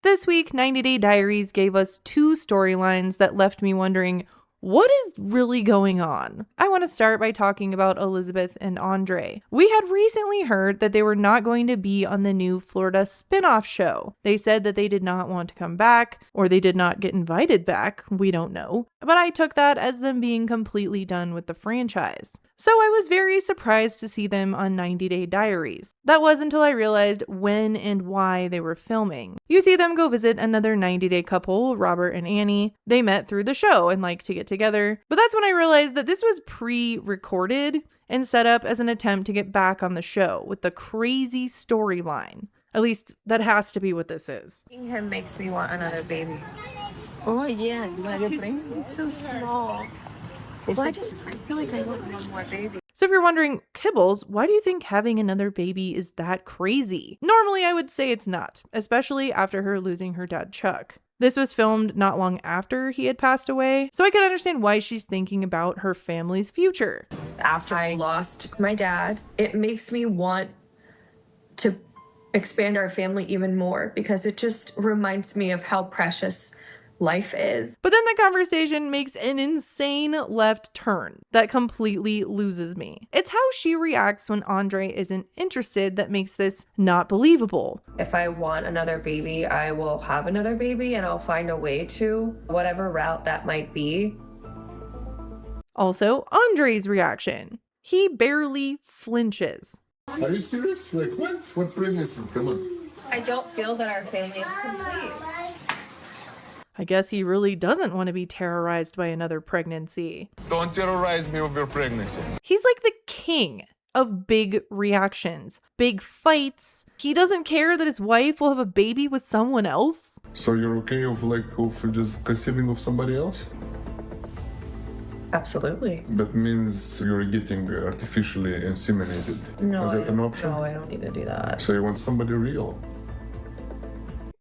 This week, 90 Day Diaries gave us two storylines that left me wondering, what is really going on? I want to start by talking about Elizabeth and Andrei. We had recently heard that they were not going to be on the new Florida spin-off show. They said that they did not want to come back, or they did not get invited back, we don't know. But I took that as them being completely done with the franchise. So I was very surprised to see them on 90 Day Diaries. That was until I realized when and why they were filming. You see them go visit another 90 Day couple, Robert and Annie. They met through the show and like to get together. But that's when I realized that this was pre-recorded and set up as an attempt to get back on the show with the crazy storyline. At least that has to be what this is. Seeing him makes me want another baby. Oh yeah, you wanna get pregnant? He's so small. Well, I feel like I want one more baby. So if you're wondering, Kiblz, why do you think having another baby is that crazy? Normally I would say it's not, especially after her losing her dad Chuck. This was filmed not long after he had passed away, so I can understand why she's thinking about her family's future. After I lost my dad, it makes me want to expand our family even more because it just reminds me of how precious life is. But then the conversation makes an insane left turn that completely loses me. It's how she reacts when Andrei isn't interested that makes this not believable. If I want another baby, I will have another baby and I'll find a way to, whatever route that might be. Also, Andrei's reaction. He barely flinches. Are you serious? Like what? What pregnancy? Come on. I don't feel that our family is complete. I guess he really doesn't want to be terrorized by another pregnancy. Don't terrorize me with your pregnancy. He's like the king of big reactions, big fights. He doesn't care that his wife will have a baby with someone else. So you're okay with just conceiving of somebody else? Absolutely. That means you're getting artificially inseminated. No, Is that an option? No, I don't need to do that. So you want somebody real?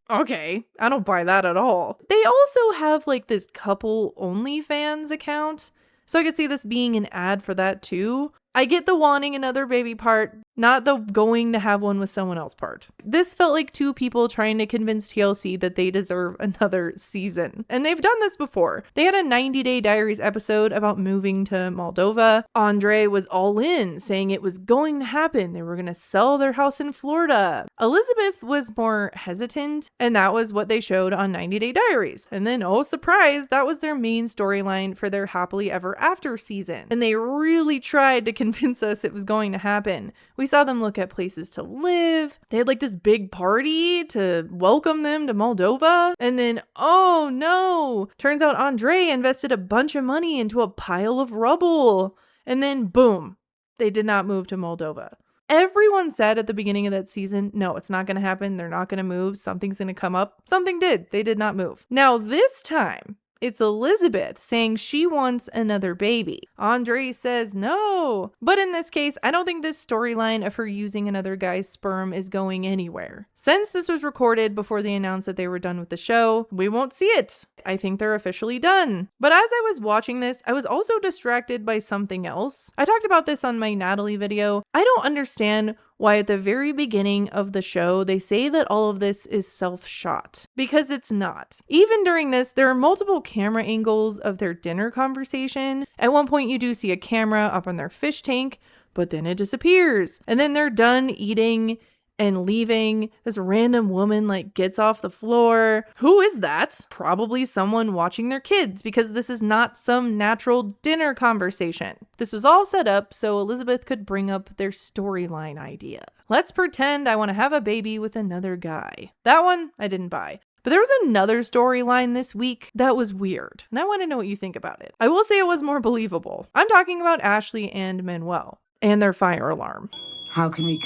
Okay, I don't buy that at all. They also have like this couple OnlyFans account, so I could see this being an ad for that too. I get the wanting another baby part, not the going to have one with someone else part. This felt like two people trying to convince TLC that they deserve another season. And they've done this before. They had a 90 Day Diaries episode about moving to Moldova. Andrei was all in, saying it was going to happen. They were going to sell their house in Florida. Elizabeth was more hesitant, and that was what they showed on 90 Day Diaries. And then, oh surprise, that was their main storyline for their Happily Ever After season. And they really tried to convince us it was going to happen. We saw them look at places to live. They had like this big party to welcome them to Moldova. And then, oh no, turns out Andrei invested a bunch of money into a pile of rubble. And then boom, they did not move to Moldova. Everyone said at the beginning of that season, no, it's not going to happen. They're not going to move. Something's going to come up. Something did. They did not move. Now this time, it's Elizabeth saying she wants another baby. Andrei says no. But in this case, I don't think this storyline of her using another guy's sperm is going anywhere. Since this was recorded before they announced that they were done with the show, we won't see it. I think they're officially done. But as I was watching this, I was also distracted by something else. I talked about this on my Natalie video. I don't understand why at the very beginning of the show, they say that all of this is self-shot. Because it's not. Even during this, there are multiple camera angles of their dinner conversation. At one point, you do see a camera up on their fish tank, but then it disappears. And then they're done eating and leaving. This random woman like gets off the floor. Who is that? Probably someone watching their kids, because this is not some natural dinner conversation. This was all set up so Elizabeth could bring up their storyline idea. Let's pretend I want to have a baby with another guy. That one I didn't buy. But there was another storyline this week that was weird, and I want to know what you think about it. I will say it was more believable. I'm talking about Ashley and Manuel and their fire alarm. How can we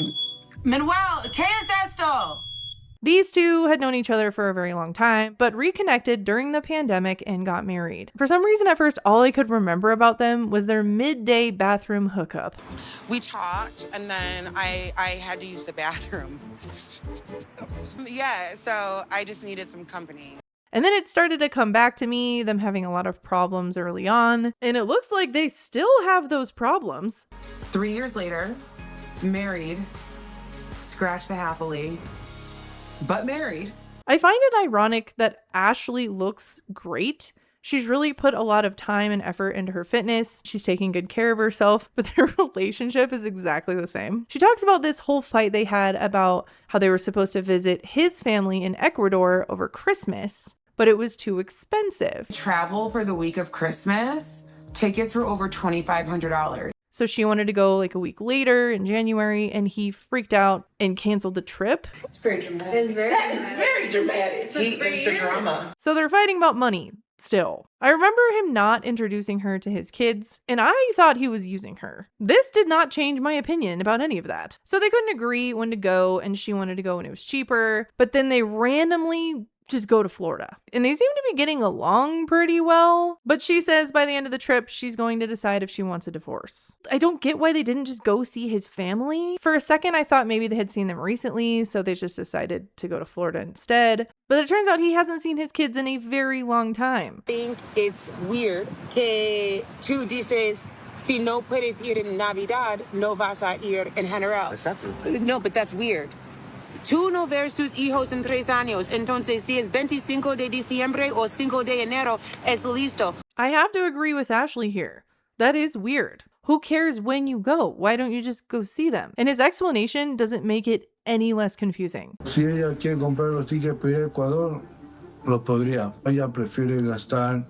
Manuel, ¿qué es esto? These two had known each other for a very long time, but reconnected during the pandemic and got married. For some reason at first, all I could remember about them was their midday bathroom hookup. We talked, and then I had to use the bathroom. Yeah, so I just needed some company. And then it started to come back to me, them having a lot of problems early on, and it looks like they still have those problems. 3 years later, married, scratch the happily, but married. I find it ironic that Ashley looks great. She's really put a lot of time and effort into her fitness. She's taking good care of herself, but their relationship is exactly the same. She talks about this whole fight they had about how they were supposed to visit his family in Ecuador over Christmas, but it was too expensive. Travel for the week of Christmas, tickets were over $2,500. So she wanted to go like a week later in January, and he freaked out and canceled the trip. It's very dramatic. That is very dramatic. He is the drama. So they're fighting about money still. I remember him not introducing her to his kids, and I thought he was using her. This did not change my opinion about any of that. So they couldn't agree when to go, and she wanted to go when it was cheaper, but then they randomly just go to Florida. And they seem to be getting along pretty well, but she says by the end of the trip, she's going to decide if she wants a divorce. I don't get why they didn't just go see his family. For a second, I thought maybe they had seen them recently, so they just decided to go to Florida instead. But it turns out he hasn't seen his kids in a very long time. I think it's weird que tú dices, si no puedes ir en Navidad, no vas a ir en general. Exacto. No, but that's weird. Tú no ver sus hijos en 3 años, entonces si es 25 de diciembre o 5 de enero, es listo. I have to agree with Ashley here. That is weird. Who cares when you go? Why don't you just go see them? And his explanation doesn't make it any less confusing. Si ella quiere comprar los tickets para ir a Ecuador, lo podría. Ella prefiere gastar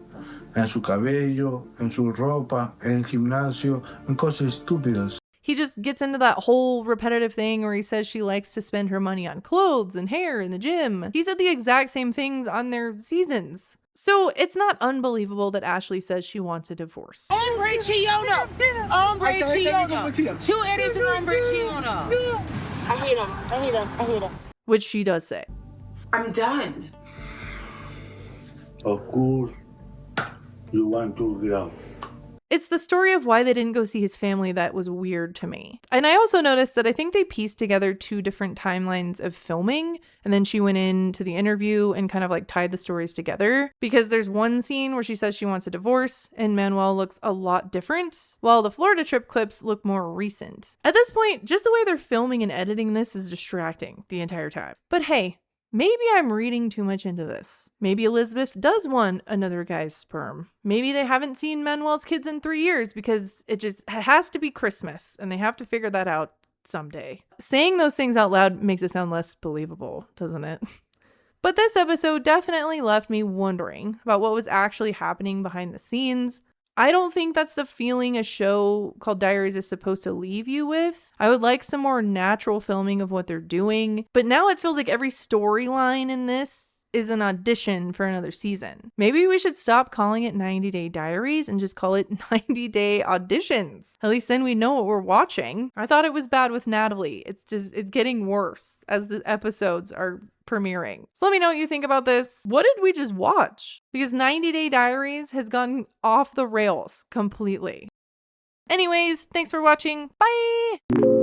en su cabello, en su ropa, en el gimnasio, en cosas estúpidas. He just gets into that whole repetitive thing where he says she likes to spend her money on clothes and hair in the gym. He said the exact same things on their seasons. So it's not unbelievable that Ashley says she wants a divorce. Hombre chillona. Hombre chillona. Tú eres un hombre chillona. I hate him. I hate him. I hate him. Which she does say. I'm done. Of course, you want to get out. It's the story of why they didn't go see his family that was weird to me. And I also noticed that I think they pieced together 2 different timelines of filming, and then she went into the interview and kind of like tied the stories together, because there's one scene where she says she wants a divorce and Manuel looks a lot different, while the Florida trip clips look more recent. At this point, just the way they're filming and editing this is distracting the entire time. But hey, maybe I'm reading too much into this. Maybe Elizabeth does want another guy's sperm. Maybe they haven't seen Manuel's kids in 3 years because it has to be Christmas and they have to figure that out someday. Saying those things out loud makes it sound less believable, doesn't it? But this episode definitely left me wondering about what was actually happening behind the scenes. I don't think that's the feeling a show called Diaries is supposed to leave you with. I would like some more natural filming of what they're doing, but now it feels like every storyline in this is an audition for another season. Maybe we should stop calling it 90 Day Diaries and just call it 90 Day Auditions. At least then we know what we're watching. I thought it was bad with Natalie. It's getting worse as the episodes are premiering. So let me know what you think about this. What did we just watch? Because 90 Day Diaries has gone off the rails completely. Anyways, thanks for watching. Bye!